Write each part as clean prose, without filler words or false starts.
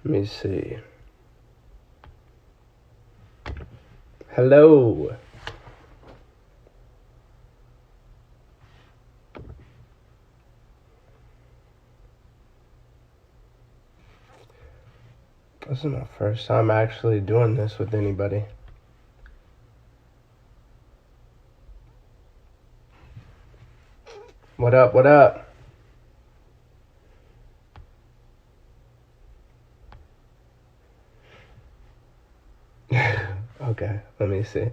Let me see. Hello. This is my first time actually doing this with anybody. What up, what up? Okay, let me see.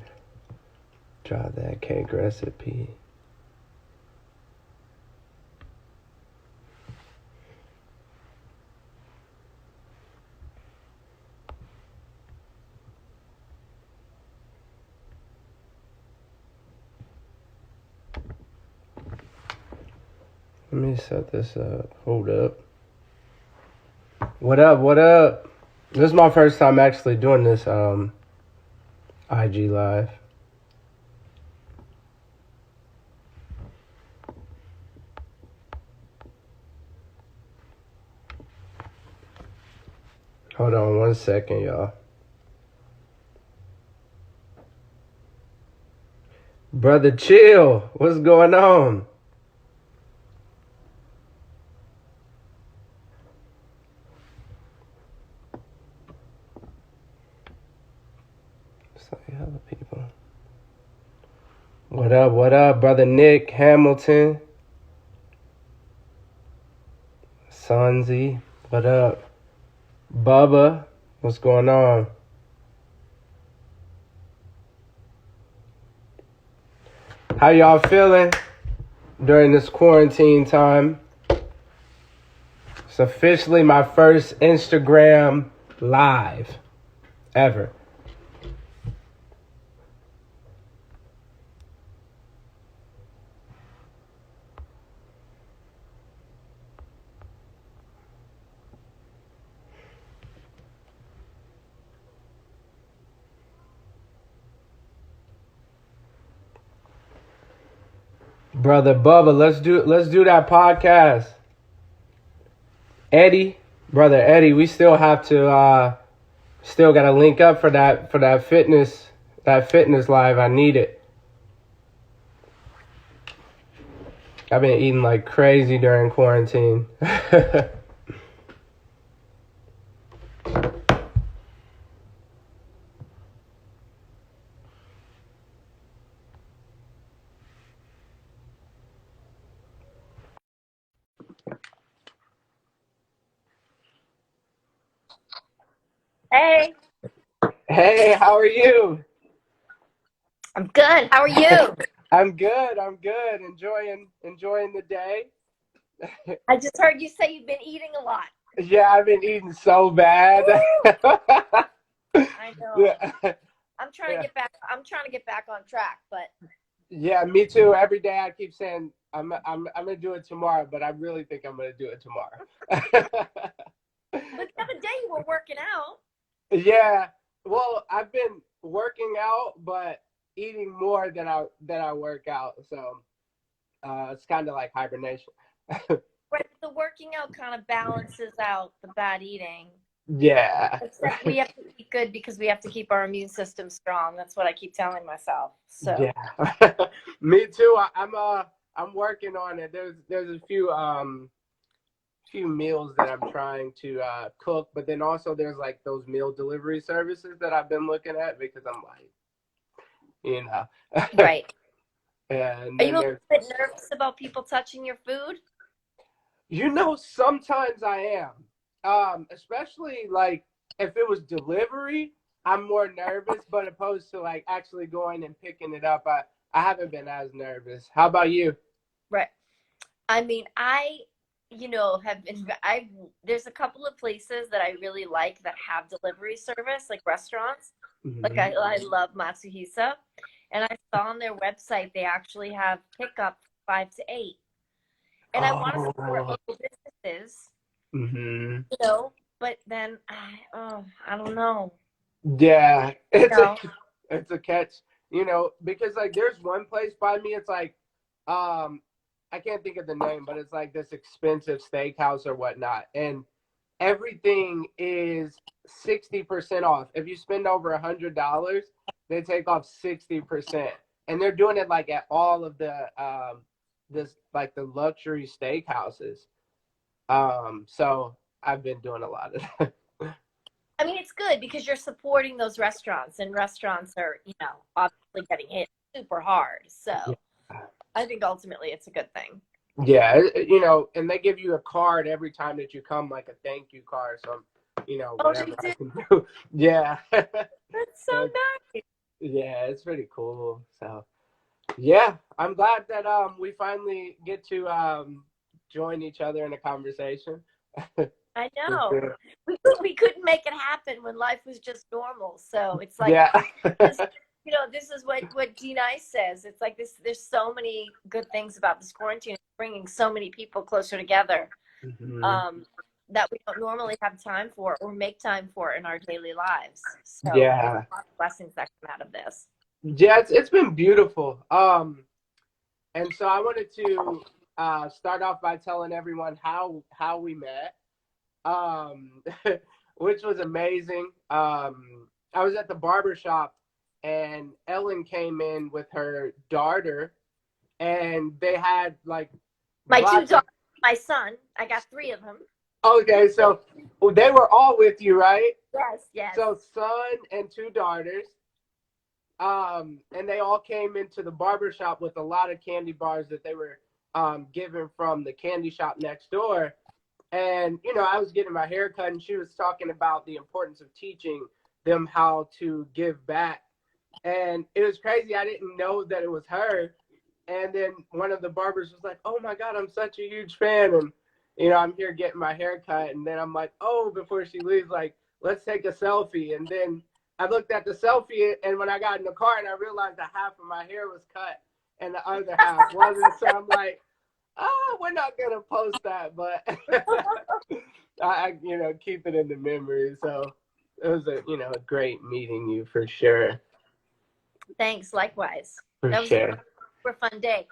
Try that cake recipe. Let me set this up. Hold up. What up, what up? This is my first time actually doing this IG live. Hold on 1 second, y'all. Brother Chill, what's going on? Other people. What up, Brother Nick Hamilton? Sonzy, what up? Bubba, what's going on? How y'all feeling during this quarantine time? It's officially my first Instagram live ever. Brother Bubba, let's do that podcast. Brother Eddie, we still have to still gotta link up for that fitness live. I need it. I've been eating like crazy during quarantine. Hey, Hey, how are you? I'm good. How are you? I'm good. Enjoying the day. I just heard you say you've been eating a lot. Yeah, I've been eating so bad. I know. Yeah. I'm trying to get back. I'm trying to get back on track, but Yeah, me too. Every day I keep saying I'm gonna do it tomorrow, but I really think I'm gonna do it tomorrow. the other day you were working out. Yeah. Well, I've been working out, but eating more than I work out. So it's kind of like hibernation. Right, the working out kind of balances out the bad eating. Yeah. Except we have to eat good because we have to keep our immune system strong. That's what I keep telling myself. So Yeah. Me too. I'm working on it. There's a few meals that I'm trying to cook, but then also there's like those meal delivery services that I've been looking at because I'm like, you know. right. And Are then you a little there's, bit nervous about people touching your food? sometimes I am. Especially like if it was delivery, I'm more nervous, but opposed to like actually going and picking it up, I haven't been as nervous. How about you? Right. I mean, have been, there's a couple of places that I really like that have delivery service, like restaurants. Like Hmm. I love Matsuhisa. And I saw on their website, they actually have pickup 5 to 8. And I want to support Oh. local businesses, Hmm. but then, I don't know. Yeah, You know, it's a catch, because like there's one place by me. It's like, um, I can't think of the name, but it's like this expensive steakhouse or whatnot, and everything is 60% off. If you spend over $100, they take off 60%, and they're doing it like at all of the this like the luxury steakhouses. So I've been doing a lot of that. I mean, it's good because you're supporting those restaurants, and restaurants are, obviously getting hit super hard. So I think ultimately it's a good thing. Yeah, and they give you a card every time that you come, like a thank you card. So, Oh, they whatever I do. can do. Yeah. That's so It's- nice. yeah, it's pretty cool. So, yeah, I'm glad that we finally get to join each other in a conversation. I For know. sure. We couldn't make it happen when life was just normal. So it's like, Yeah. this, this is what D Nice says. It's like this. There's so many good things about this quarantine, bringing so many people closer together, Mhm. that we don't normally have time for or make time for in our daily lives. So there's Yeah. a lot of blessings that come out of this. Yeah, it's been beautiful. And so I wanted to start off by telling everyone how we met, um, which was amazing. I was at the barber shop, and Ellen came in with her daughter, and they had like My two lots of. daughters, my son, I got three of them. Okay, so they were all with you, right? Yes, yes. So son and two daughters. And they all came into the barber shop with a lot of candy bars that they were given from the candy shop next door. And, I was getting my hair cut, and she was talking about the importance of teaching them how to give back. And it was crazy. I didn't know that it was her. And then one of the barbers was like, "Oh my God, I'm such a huge fan." And, I'm here getting my hair cut. And then I'm like, "Oh," before she leaves, like, "Let's take a selfie." And then I looked at the selfie, and when I got in the car, and I realized that half of my hair was cut and the other half wasn't. So I'm like, "Oh, we're not going to post that," but I, keep it in the memory. So it was a great meeting you for sure. Thanks. Likewise. For That was a sure. super fun day.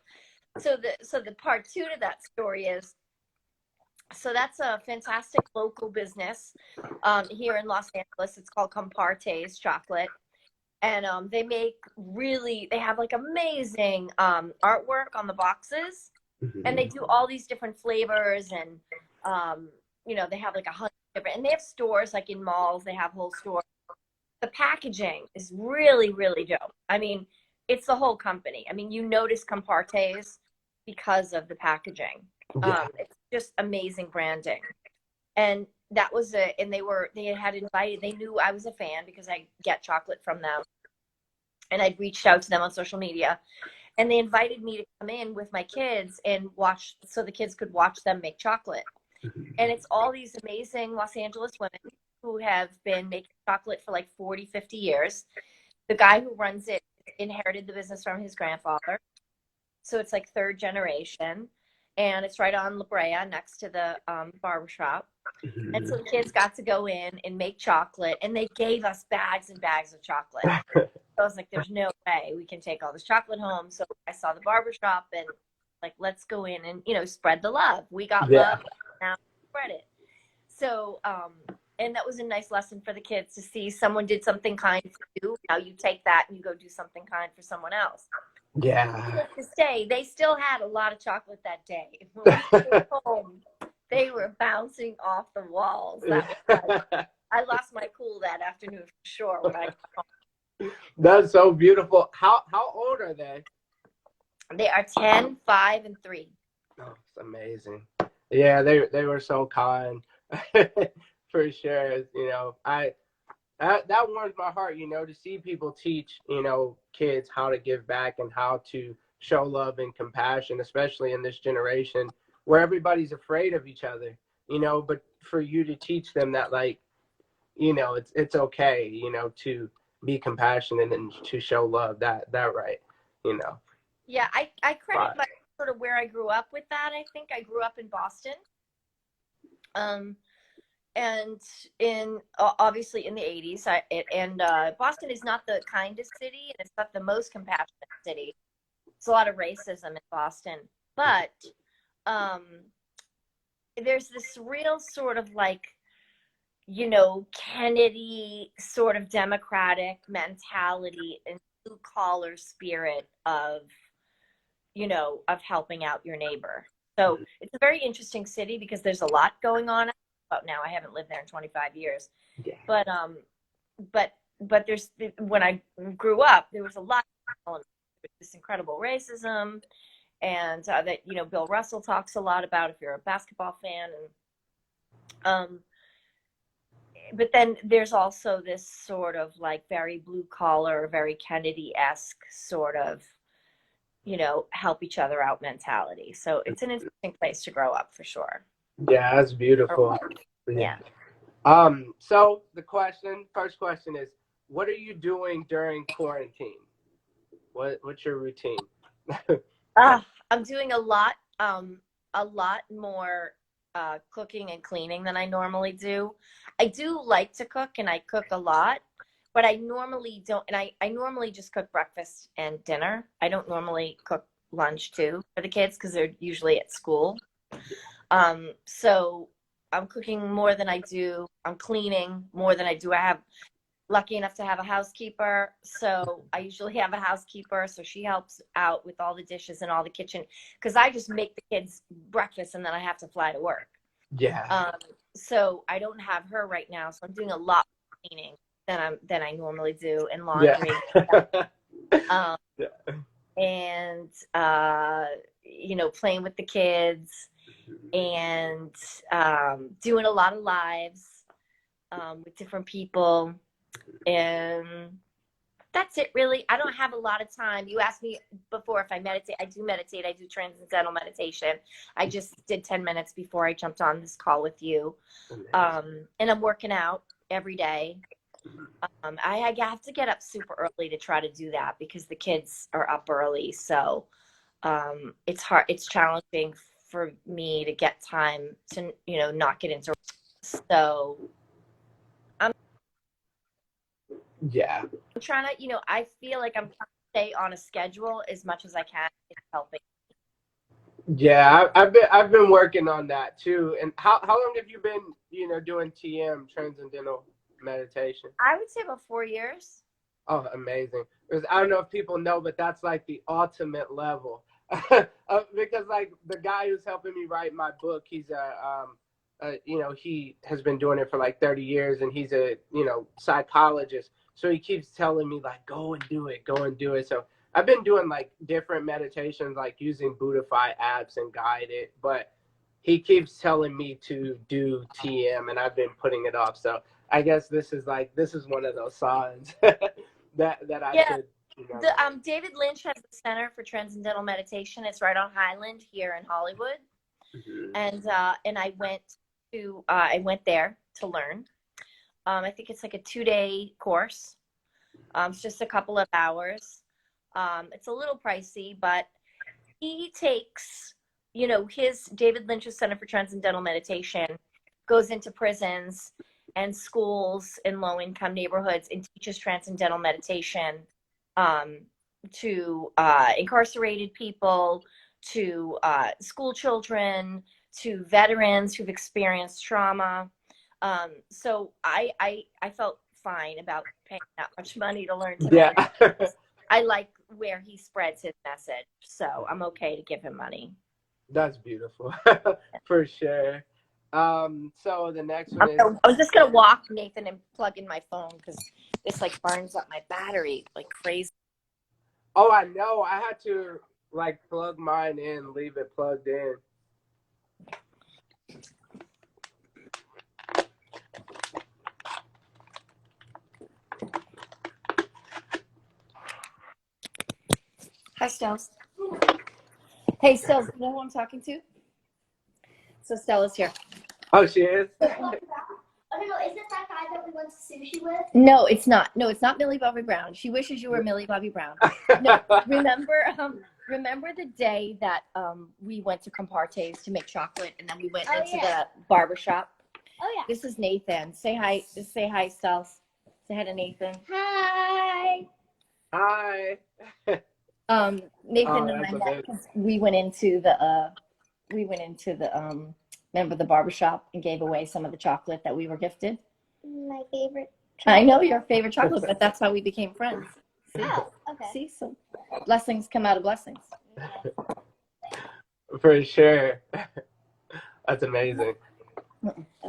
So the part two to that story is, so that's a fantastic local business here in Los Angeles. It's called Compartaste Chocolate. And they have like amazing artwork on the boxes. And they do all these different flavors, and they have like 100 different, and they have stores like in malls. They have whole stores. The packaging is really, really dope. I mean, it's the whole company. I mean, you notice Compartes because of the packaging. Yeah. It's just amazing branding. And that was and they had invited, they knew I was a fan because I get chocolate from them. And I'd reached out to them on social media, and they invited me to come in with my kids and watch, so the kids could watch them make chocolate. And it's all these amazing Los Angeles women who have been making chocolate for like 40, 50 years. The guy who runs it inherited the business from his grandfather. So it's like third generation. And it's right on La Brea next to the barbershop. And so the kids got to go in and make chocolate, and they gave us bags and bags of chocolate. So I was like, there's no way we can take all this chocolate home. So I saw the barbershop, and like, let's go in and, spread the love. We got love, now spread it. So, and that was a nice lesson for the kids to see someone did something kind for you. Now you take that and you go do something kind for someone else. Yeah. To say, they still had a lot of chocolate that day. When we came home, they were bouncing off the walls. I lost my cool that afternoon for sure when I got home. That's so beautiful. How old are they? They are 10, 5, and 3. Oh, it's amazing. Yeah, they were so kind. For sure. That warms my heart, to see people teach, kids how to give back and how to show love and compassion, especially in this generation where everybody's afraid of each other, but for you to teach them that, like, it's okay, to be compassionate and to show love, that right, Yeah, I credit my sort of where I grew up with that. I think I grew up in Boston. And in obviously in the 80s, Boston is not the kindest city, and it's not the most compassionate city. It's a lot of racism in Boston, but there's this real sort of like Kennedy sort of democratic mentality and blue collar spirit of helping out your neighbor. So it's a very interesting city because there's a lot going on. But now I haven't lived there in 25 years. Yeah. But there's, when I grew up, there was a lot of this incredible racism, and that Bill Russell talks a lot about if you're a basketball fan, and but then there's also this sort of like very blue collar, very Kennedy-esque sort of help each other out mentality. So it's an interesting place to grow up for sure. Yeah, that's beautiful. Yeah. So first question is, what are you doing during quarantine? What's your routine? I'm doing a lot more cooking and cleaning than I normally do. I do like to cook, and I cook a lot, but I normally don't. And I normally just cook breakfast and dinner. I don't normally cook lunch too for the kids because they're usually at school. So I'm cooking more than I do. I'm cleaning more than I do. I have lucky enough to have a housekeeper. So I usually have a housekeeper. So she helps out with all the dishes and all the kitchen, because I just make the kids breakfast and then I have to fly to work. Yeah. So I don't have her right now. So I'm doing a lot more cleaning than I normally do, and laundry. Yeah. And, playing with the kids, and doing a lot of lives with different people. And that's it, really. I don't have a lot of time. You asked me before if I meditate. I do meditate. I do Transcendental Meditation. I just did 10 minutes before I jumped on this call with you. And I'm working out every day. I have to get up super early to try to do that because the kids are up early. So it's hard. It's challenging for me to get time to, not get into. So I'm trying to, I feel like I'm trying to stay on a schedule as much as I can. It's helping. Yeah, I've been working on that too. And how long have you been, doing TM, Transcendental Meditation? I would say about 4 years. Oh, amazing. Because I don't know if people know, but that's like the ultimate level. Because like the guy who's helping me write my book, he's he has been doing it for like 30 years, and he's a, psychologist. So he keeps telling me like, go and do it. So I've been doing like different meditations, like using Buddhify apps and guided, but he keeps telling me to do TM, and I've been putting it off. So I guess this is one of those signs that I should. David Lynch has the Center for Transcendental Meditation. It's right on Highland here in Hollywood. Mm-hmm. And I went there to learn. I think it's like a 2-day course. It's just a couple of hours. It's a little pricey, but he takes, his David Lynch's Center for Transcendental Meditation goes into prisons and schools in low-income neighborhoods and teaches Transcendental Meditation to incarcerated people, to school children, to veterans who've experienced trauma. So I felt fine about paying that much money to learn to meditate. I like where he spreads his message, so I'm okay to give him money. That's beautiful. For sure. So the next one is... I was just gonna walk, Nathan, and plug in my phone because this like burns up my battery like crazy. Oh, I know. I had to like plug mine in, leave it plugged in. Hi, Stels. Hey, Stels, you know who I'm talking to? So Stella's here. Oh, she is? Oh, no, is it that guy that we went to sushi with? No, it's not. No, it's not Millie Bobby Brown. She wishes you were Millie Bobby Brown. No, remember the day that we went to Compartaste to make chocolate, and then we went into the barbershop? Oh, yeah. This is Nathan. Say hi. Just say hi, Stels. Say hi to Nathan. Hi. Hi. Nathan and I met because we went into the remember the barbershop and gave away some of the chocolate that we were gifted. My favorite. I know your favorite chocolate, but that's how we became friends. See? Oh, okay. See, so blessings come out of blessings. For sure. That's amazing.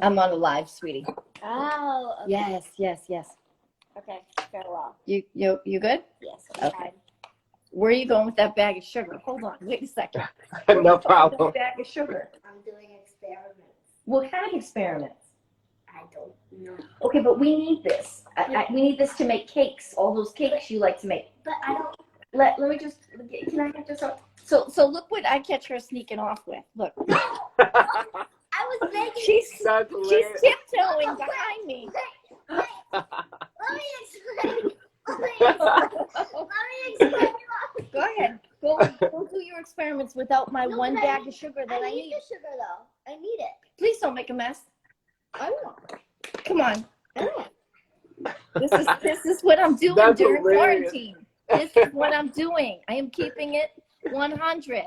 I'm on a live, sweetie. Oh, okay. Yes. Okay, farewell. You good? Yes, Okay. Where are you going with that bag of sugar? Hold on, wait a second. No problem. That bag of sugar. I'm doing experiments. What kind of experiments? I don't know. Okay, but we need this. We need this to make cakes. All those cakes you like to make. But I don't. Let me just. Can I get this up? So look what I catch her sneaking off with. Look. I was making. She's That's hilarious. tiptoeing behind me. Let me explain. Let me explain. Go ahead. Go do your experiments without my one bag of sugar that I need. The sugar though. I need it. Please don't make a mess. I won't. Come on. I won't. This is what I'm doing That's during hilarious. quarantine. This is what I'm doing. I am keeping it 100.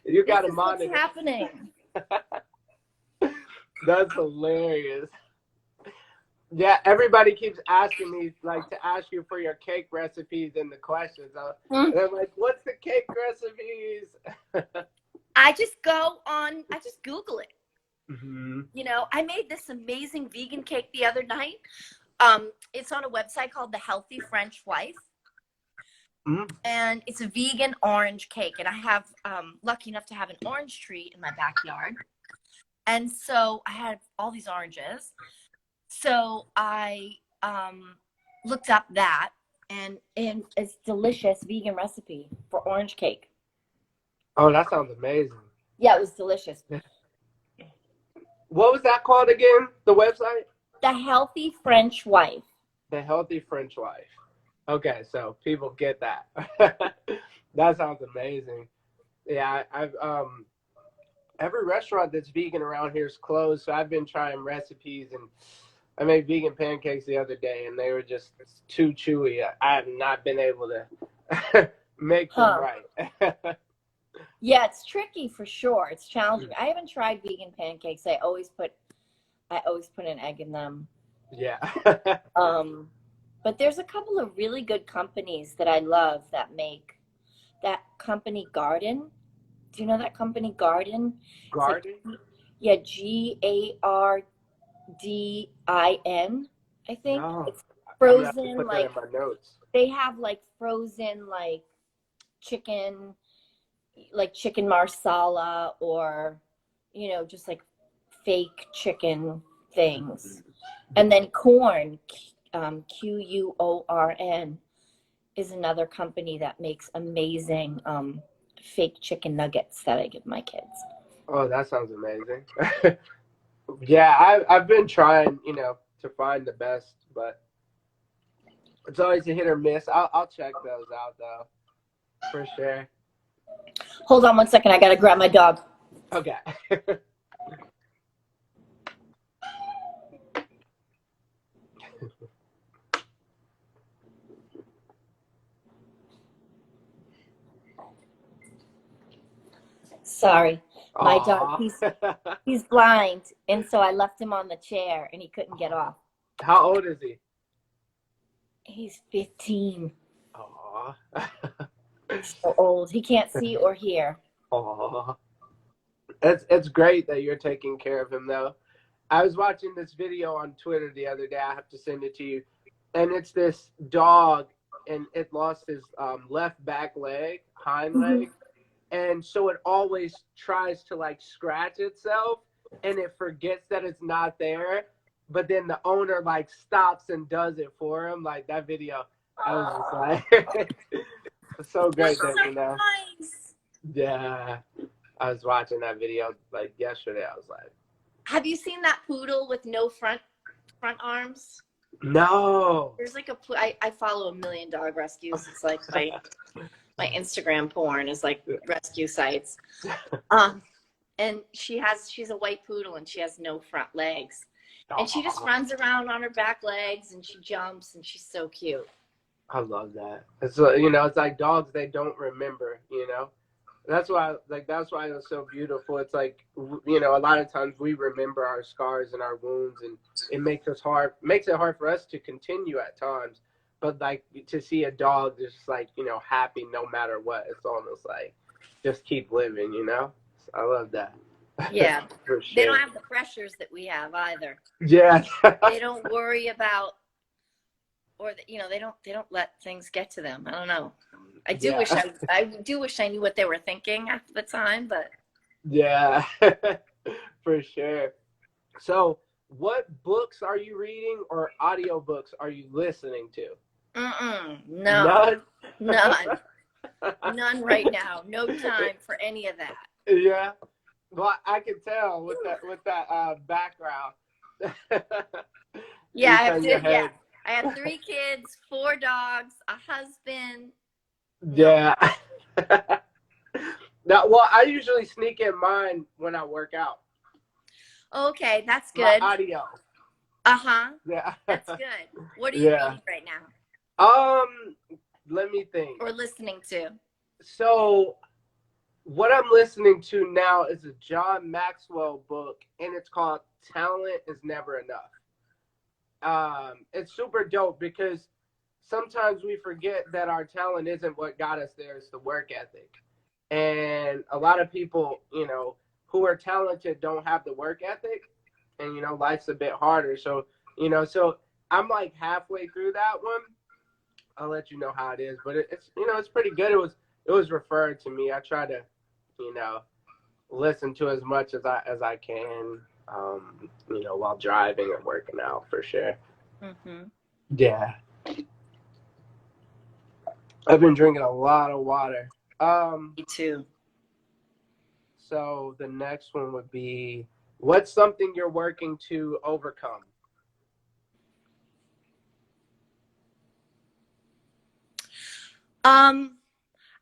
You got to This is what's monitor. happening. That's hilarious. Yeah, everybody keeps asking me like to ask you for your cake recipes in the questions. And I'm like, what's the cake recipes? I just Google it. Mm-hmm. You know, I made this amazing vegan cake the other night. It's on a website called The Healthy French Wife. Mm. And it's a vegan orange cake. And I have lucky enough to have an orange tree in my backyard. And so I had all these oranges. So I looked up that, and it's delicious vegan recipe for orange cake. Oh, that sounds amazing. Yeah, it was delicious. What was that called again? The website? The Healthy French Wife. The Healthy French Wife. Okay, so people get that. That sounds amazing. Yeah, I've every restaurant that's vegan around here is closed, so I've been trying recipes, and I made vegan pancakes the other day, and they were just too chewy. I have not been able to make them right. Yeah, it's tricky for sure. It's challenging. I haven't tried vegan pancakes. I always put an egg in them. Yeah. But there's a couple of really good companies that I love that make that company Garden. Do you know that company Garden? Garden? Like, yeah, Gardin, I think. No. It's I'm gonna have to frozen, put that like in my notes. they have like frozen like chicken marsala, or just like fake chicken things. And then Corn, Quorn, is another company that makes amazing fake chicken nuggets that I give my kids. Oh, that sounds amazing. Yeah, I've been trying, to find the best, but it's always a hit or miss. I'll check those out though, for sure. Hold on one second. I got to grab my dog. Okay. Sorry. My dog, Aw. he's blind, and so I left him on the chair, and he couldn't get off. How old is he? He's 15. Aw. So old. He can't see or hear. Aw. It's great that you're taking care of him though. I was watching this video on Twitter the other day. I have to send it to you. And it's this dog, and it lost his left back leg, hind leg. And so it always tries to like scratch itself, and it forgets that it's not there. But then the owner like stops and does it for him. Like that video, I was just like, it's so great that Nice. Yeah, I was watching that video like yesterday. I was like, Have you seen that poodle with no front arms? no. There's like I follow 1 million dog rescues. It's like my Instagram porn is like rescue sites. And she's a white poodle, and she has no front legs. And she just runs around on her back legs, and she jumps, and she's so cute. I love that. It's it's like dogs, they don't remember, That's why, that's why it's so beautiful. It's like, you know, a lot of times we remember our scars and our wounds, and it makes it hard for us to continue at times. But like to see a dog just like, you know, happy no matter what, it's almost like just keep living, you know? So I love that. Yeah. For They don't sure. have the pressures that we have either. Yeah. They don't worry about, or you know, they don't let things get to them. I don't know. I do Yeah. wish I knew what they were thinking half the time, but Yeah. For sure. So, what books are you reading or audiobooks are you listening to? no, None. none right now. No time for any of that. Yeah. Well, I can tell with that background. Yeah, You turn your head. I have 3 kids, 4 dogs, a husband. No. Yeah. Now, well, I usually sneak in mine when I work out. Okay, that's My good. audio. Uh-huh. Yeah. That's good. What are you Yeah. reading right now? Let me think. Or listening to? So, what I'm listening to now is a John Maxwell book, and it's called Talent is Never Enough. It's super dope because sometimes we forget that our talent isn't what got us there, it's the work ethic. And a lot of people, you know, who are talented don't have the work ethic, and, you know, life's a bit harder. So, you know, so I'm like halfway through that one. I'll let you know how it is, but it's, you know, it's pretty good. It was referred to me. I try to, you know, listen to as much as I can, you know, while driving or working out for sure. Mm-hmm. Yeah, I've been drinking a lot of water. Me too. So the next one would be, what's something you're working to overcome?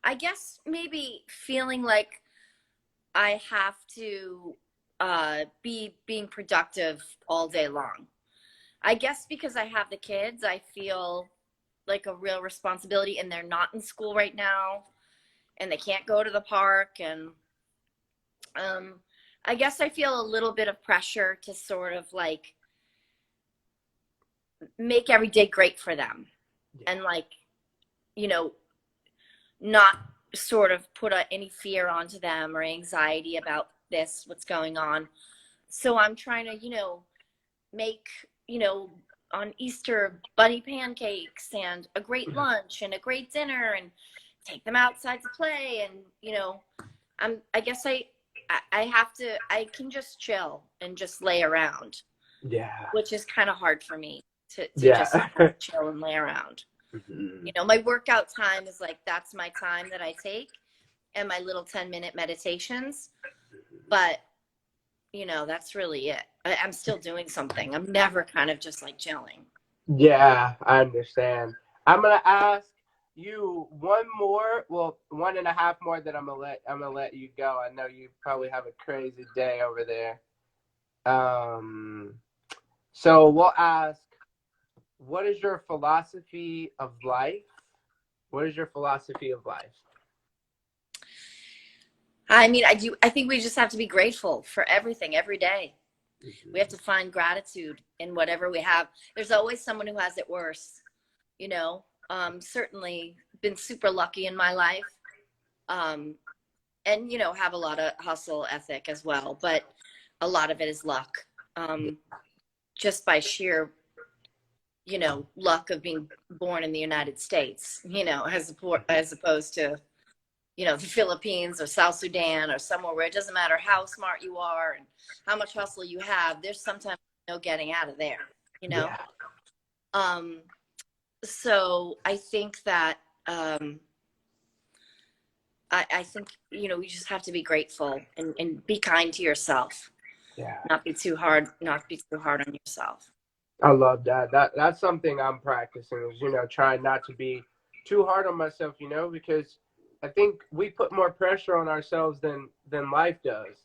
I guess maybe feeling like I have to be being productive all day long. I guess because I have the kids, I feel like a real responsibility, and they're not in school right now, and they can't go to the park, and um, I guess I feel a little bit of pressure to sort of like make every day great for them, and like, you know, not sort of put any fear onto them or anxiety about this, what's going on. So I'm trying to, you know, make, you know, on Easter bunny pancakes and a great lunch and a great dinner and take them outside to play. And, you know, I guess I can just chill and just lay around. Yeah. Which is kind of hard for me to Yeah. just chill and lay around. Mm-hmm. You know, my workout time is like, that's my time that I take, and my little 10-minute meditations. But, you know, that's really it. I'm still doing something. I'm never kind of just like chilling. Yeah, I understand. I'm gonna ask you one more, well, one and a half more that I'm gonna let you go. I know you probably have a crazy day over there. So we'll ask, what is your philosophy of life? What is your philosophy of life? I mean, I think we just have to be grateful for everything every day. Mm-hmm. We have to find gratitude in whatever we have. There's always someone who has it worse, you know. Certainly been super lucky in my life. And, you know, have a lot of hustle ethic as well, but a lot of it is luck. Just by sheer, you know, luck of being born in the United States, you know, as opposed to, you know, the Philippines or South Sudan or somewhere where it doesn't matter how smart you are and how much hustle you have, there's sometimes no getting out of there, you know? Yeah. So I think that, I think, you know, we just have to be grateful and be kind to yourself. Yeah. Not be too hard on yourself. I love that. That's something I'm practicing is, you know, trying not to be too hard on myself, you know, because I think we put more pressure on ourselves than life does.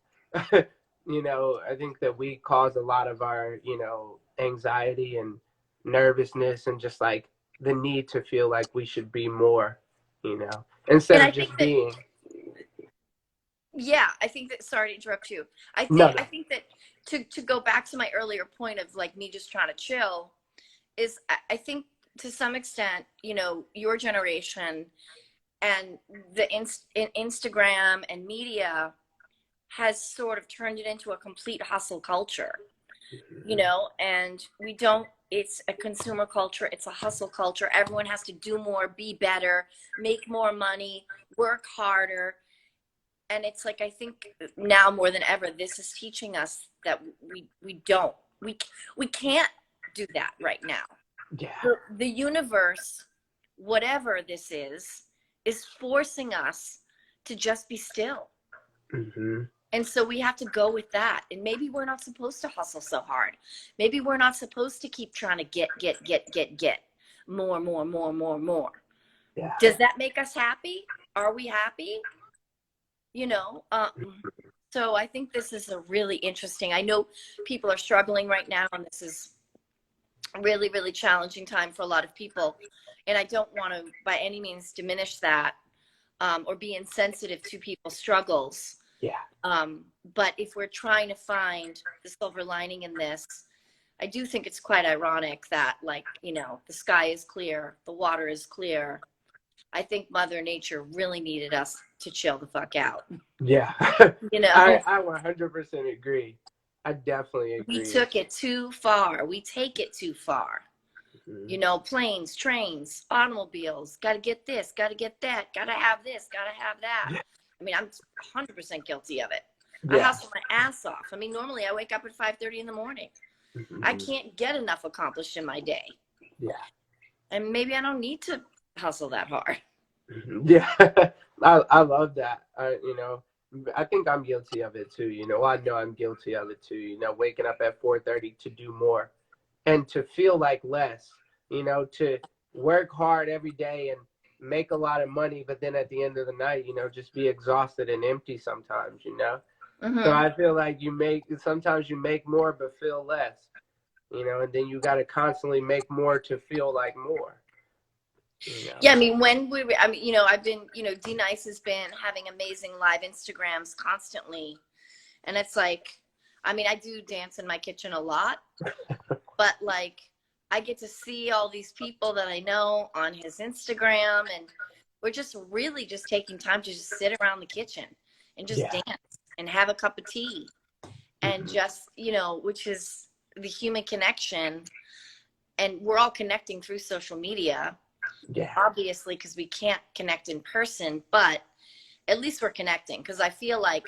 You know, I think that we cause a lot of our, you know, anxiety and nervousness and just like the need to feel like we should be more, you know, instead And of I think just that being. Yeah, I think that, sorry to interrupt you. No, I no. think that to go back to my earlier point of like me just trying to chill is I think to some extent, you know, your generation and the Instagram and media has sort of turned it into a complete hustle culture, you know, and we don't, it's a consumer culture, it's a hustle culture. Everyone has to do more, be better, make more money, work harder. And it's like, I think now more than ever, this is teaching us that we can't do that right now. Yeah. The universe, whatever this is forcing us to just be still. Hmm. And so we have to go with that. And maybe we're not supposed to hustle so hard. Maybe we're not supposed to keep trying to get more. Yeah. Does that make us happy? Are we happy? You know, so I think this is a really interesting, I know people are struggling right now, and this is a really, really challenging time for a lot of people. And I don't want to by any means diminish that, or be insensitive to people's struggles. Yeah. But if we're trying to find the silver lining in this, I do think it's quite ironic that, like, you know, the sky is clear, the water is clear. I think Mother Nature really needed us to chill the fuck out. Yeah. You know, I 100% agree. I definitely agree. we took it too far. We take it too far. Mhm. You know, planes, trains, automobiles, got to get this, got to get that, got to have this, got to have that. I mean, I'm 100% guilty of it. I Yeah. hustle my ass off. I mean, normally I wake up at 5:30 in the morning. Mhm. I can't get enough accomplished in my day. Yeah. And maybe I don't need to hustle that hard. Mhm. Yeah. I love that. You know, I think I'm guilty of it too. You know, I know I'm guilty of it too. You know, waking up at 4:30 to do more and to feel like less, you know, to work hard every day and make a lot of money, but then at the end of the night, you know, just be exhausted and empty sometimes, you know? So Mm-hmm. I feel like sometimes you make more but feel less, you know, and then you got to constantly make more to feel like more, you know? Yeah, I mean, I mean, you know, I've been, you know, D Nice has been having amazing live Instagrams constantly. And it's like, I mean, I do dance in my kitchen a lot, but like, I get to see all these people that I know on his Instagram, and we're just really just taking time to just sit around the kitchen and just Yeah. dance and have a cup of tea and Mhm. just, you know, which is the human connection. And we're all connecting through social media, Yeah. obviously, because we can't connect in person, but at least we're connecting. Because I feel like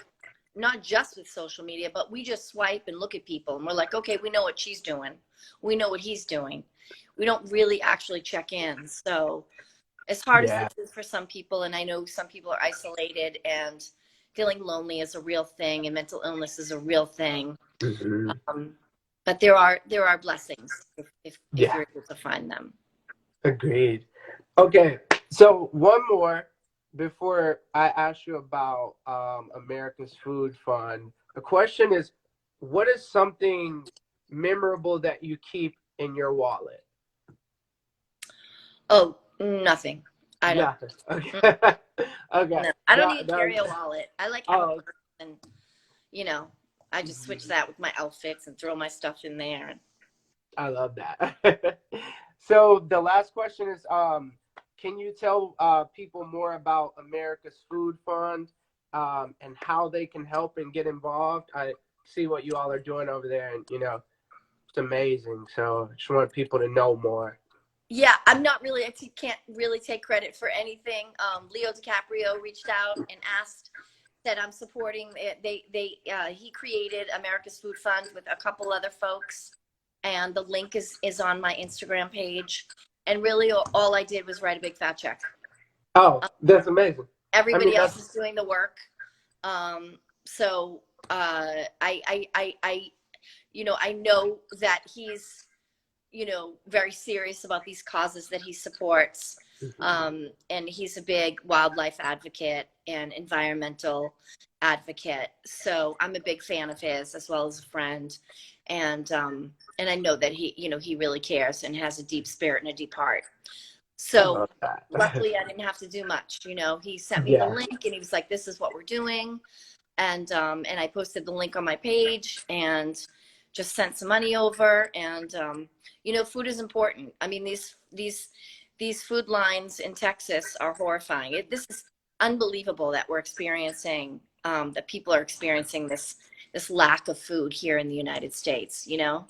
not just with social media, but we just swipe and look at people and we're like, okay, we know what she's doing. We know what he's doing. We don't really actually check in. So as hard as Yeah. this is for some people, and I know some people are isolated and feeling lonely is a real thing and mental illness is a real thing. Mhm. But there are blessings if Yeah. you're able to find them. Agreed. Okay, so one more before I ask you about America's Food Fund. The question is, what is something memorable that you keep in your wallet? Oh, nothing. I don't. Yeah. Okay. Okay. No, I don't That, even that carry a was, wallet. I like have a oh. purse, and you know, I just switch that with my outfits and throw my stuff in there. I love that. So the last question is, can you tell people more about America's Food Fund and how they can help and get involved? I see what you all are doing over there, and you know it's amazing. So I just want people to know more. Yeah, I'm not really. Can't really take credit for anything. Leo DiCaprio reached out and asked that I'm supporting it. He created America's Food Fund with a couple other folks, and the link is on my Instagram page. And really, all I did was write a big fat check. Oh, that's amazing. I mean, Everybody else that's is doing the work. So I you know, I know that he's, you know, very serious about these causes that he supports. And he's a big wildlife advocate and environmental advocate. So I'm a big fan of his as well as a friend. And I know that he, you know, he really cares and has a deep spirit and a deep heart. I So love that. luckily I didn't have to do much. You know, he sent me the Yeah. link and he was like, this is what we're doing. and I posted the link on my page and just sent some money over. And you know, food is important. I mean, these food lines in Texas are horrifying. This is unbelievable that we're experiencing, that people are experiencing this lack of food here in the United States, you know?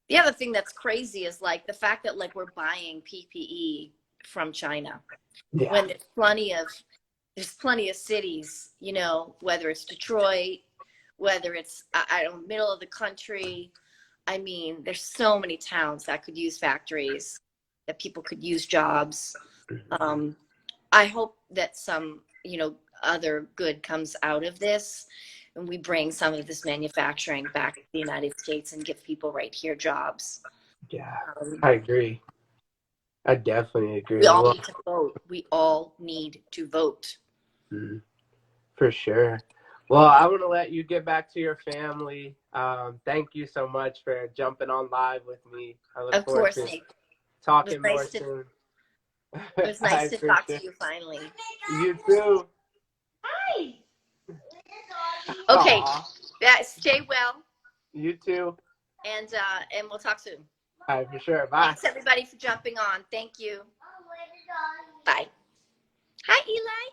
The other thing that's crazy is like the fact that like we're buying PPE from China when there's plenty of cities, you know, whether it's Detroit, whether it's, I don't, middle of the country. I mean, there's so many towns that could use factories, that people could use jobs. I hope that some, you know, other good comes out of this, and we bring some of this manufacturing back to the United States and give people right here jobs. Yeah, I agree. I definitely agree. We all need to vote. We all need to vote. For sure. Well, I want to let you get back to your family. Thank you so much for jumping on live with me. I look forward to talking more soon. It was nice to talk to you finally. You too. Hi. Okay. Aww. Yeah, stay well. You too. And we'll talk soon. All right, for sure. Bye. Thanks everybody for jumping on. Thank you. Bye. Hi, Eli.